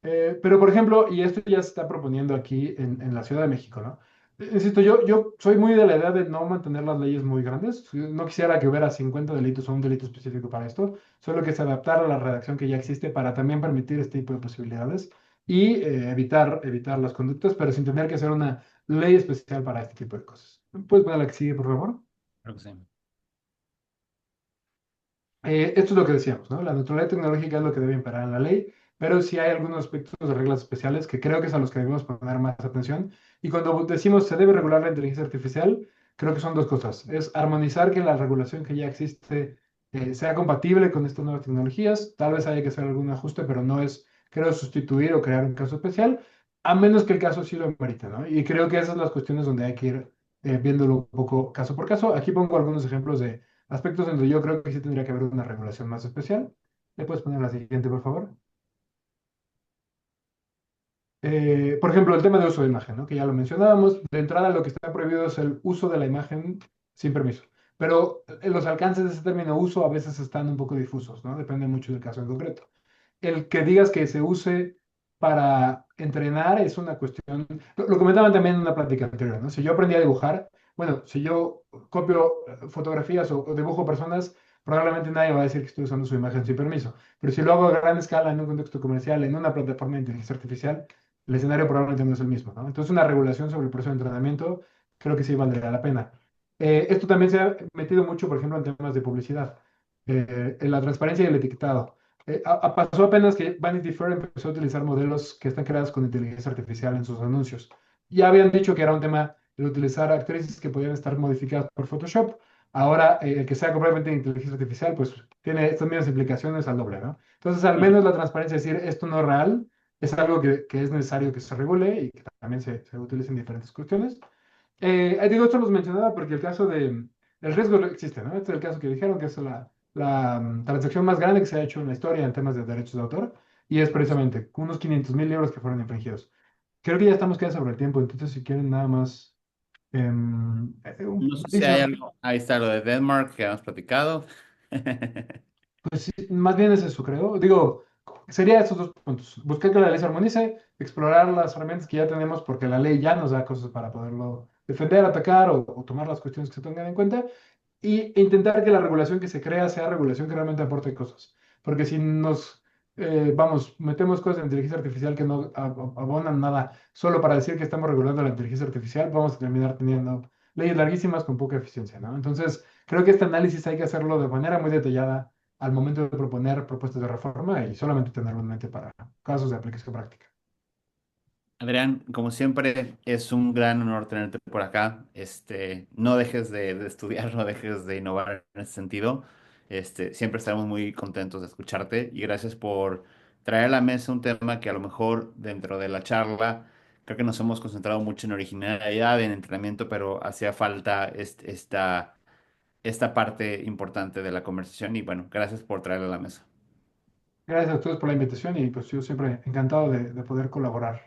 Pero, por ejemplo, y esto ya se está proponiendo aquí en la Ciudad de México, ¿no? Insisto, yo soy muy de la idea de no mantener las leyes muy grandes. No quisiera que hubiera 50 delitos o un delito específico para esto, solo que se adaptara a la redacción que ya existe para también permitir este tipo de posibilidades y evitar las conductas, pero sin tener que hacer una ley especial para este tipo de cosas. ¿Puedes poner la que sigue, por favor? Creo que sí. Esto es lo que decíamos, ¿no? La neutralidad tecnológica es lo que debe imperar en la ley, pero sí hay algunos aspectos de reglas especiales que creo que es a los que debemos poner más atención. Y cuando decimos se debe regular la inteligencia artificial, creo que son dos cosas. Es armonizar que la regulación que ya existe sea compatible con estas nuevas tecnologías. Tal vez haya que hacer algún ajuste, pero no es, creo, sustituir o crear un caso especial, a menos que el caso sí lo amerite, ¿no? Y creo que esas son las cuestiones donde hay que ir viéndolo un poco caso por caso. Aquí pongo algunos ejemplos de aspectos en donde yo creo que sí tendría que haber una regulación más especial. ¿Le puedes poner la siguiente, por favor? Por ejemplo, el tema de uso de imagen, ¿no? Que ya lo mencionábamos. De entrada, lo que está prohibido es el uso de la imagen sin permiso. Pero los alcances de ese término uso a veces están un poco difusos, ¿no? Depende mucho del caso en concreto. El que digas que se use para entrenar es una cuestión, lo comentaban también en una plática anterior, ¿no? Si yo aprendí a dibujar, bueno, si yo copio fotografías o dibujo personas, probablemente nadie va a decir que estoy usando su imagen sin permiso. Pero si lo hago a gran escala en un contexto comercial, en una plataforma de inteligencia artificial, el escenario probablemente no es el mismo, ¿no? Entonces, una regulación sobre el proceso de entrenamiento creo que sí valdría la pena. Esto también se ha metido mucho, por ejemplo, en temas de publicidad, en la transparencia y el etiquetado. Pasó apenas que Vanity Fair empezó a utilizar modelos que están creados con inteligencia artificial en sus anuncios. Ya habían dicho que era un tema de utilizar actrices que podían estar modificadas por Photoshop. Ahora, el que sea completamente de inteligencia artificial, pues tiene estas mismas implicaciones al doble, ¿no? Entonces, al menos la transparencia, es decir, esto no es real, es algo que es necesario que se regule y que también se utilice en diferentes cuestiones. Digo, esto los mencionaba porque el caso el riesgo existe, ¿no? Este es el caso que dijeron que es la transacción más grande que se ha hecho en la historia en temas de derechos de autor y es precisamente unos 500.000 libros que fueron infringidos. Creo que ya estamos quedando sobre el tiempo, entonces si quieren nada más... No sé si dice, hay algo. Ahí está lo de Denmark que hemos platicado. pues sí, más bien es eso, creo. Digo, sería estos dos puntos. Buscar que la ley se armonice, explorar las herramientas que ya tenemos, porque la ley ya nos da cosas para poderlo defender, atacar o tomar las cuestiones que se tengan en cuenta, y intentar que la regulación que se crea sea regulación que realmente aporte cosas. Porque si nos, vamos, metemos cosas de inteligencia artificial que no abonan nada solo para decir que estamos regulando la inteligencia artificial, vamos a terminar teniendo leyes larguísimas con poca eficiencia, ¿no? Entonces, creo que este análisis hay que hacerlo de manera muy detallada al momento de proponer propuestas de reforma y solamente tenerlo en mente para casos de aplicación práctica. Adrián, como siempre, es un gran honor tenerte por acá. No dejes de estudiar, no dejes de innovar en ese sentido. Siempre estamos muy contentos de escucharte y gracias por traer a la mesa un tema que a lo mejor dentro de la charla creo que nos hemos concentrado mucho en originalidad, en entrenamiento, pero hacía falta esta parte importante de la conversación y bueno, gracias por traerla a la mesa. Gracias a ustedes por la invitación y pues yo siempre encantado de poder colaborar.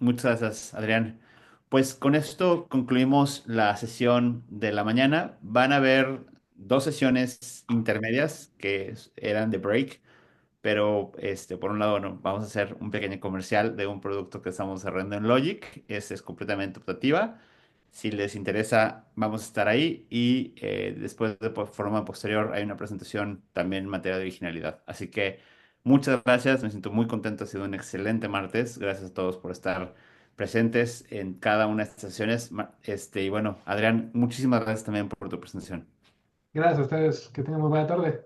Muchas gracias, Adrián. Pues con esto concluimos la sesión de la mañana. Van a haber dos sesiones intermedias que eran de break, pero por un lado no, vamos a hacer un pequeño comercial de un producto que estamos cerrando en Logic. Es completamente optativa. Si les interesa, vamos a estar ahí y después de forma posterior hay una presentación también en materia de originalidad. Así que muchas gracias, me siento muy contento, ha sido un excelente martes. Gracias a todos por estar presentes en cada una de estas sesiones. Y bueno, Adrián, muchísimas gracias también por tu presentación. Gracias a ustedes, que tengan muy buena tarde.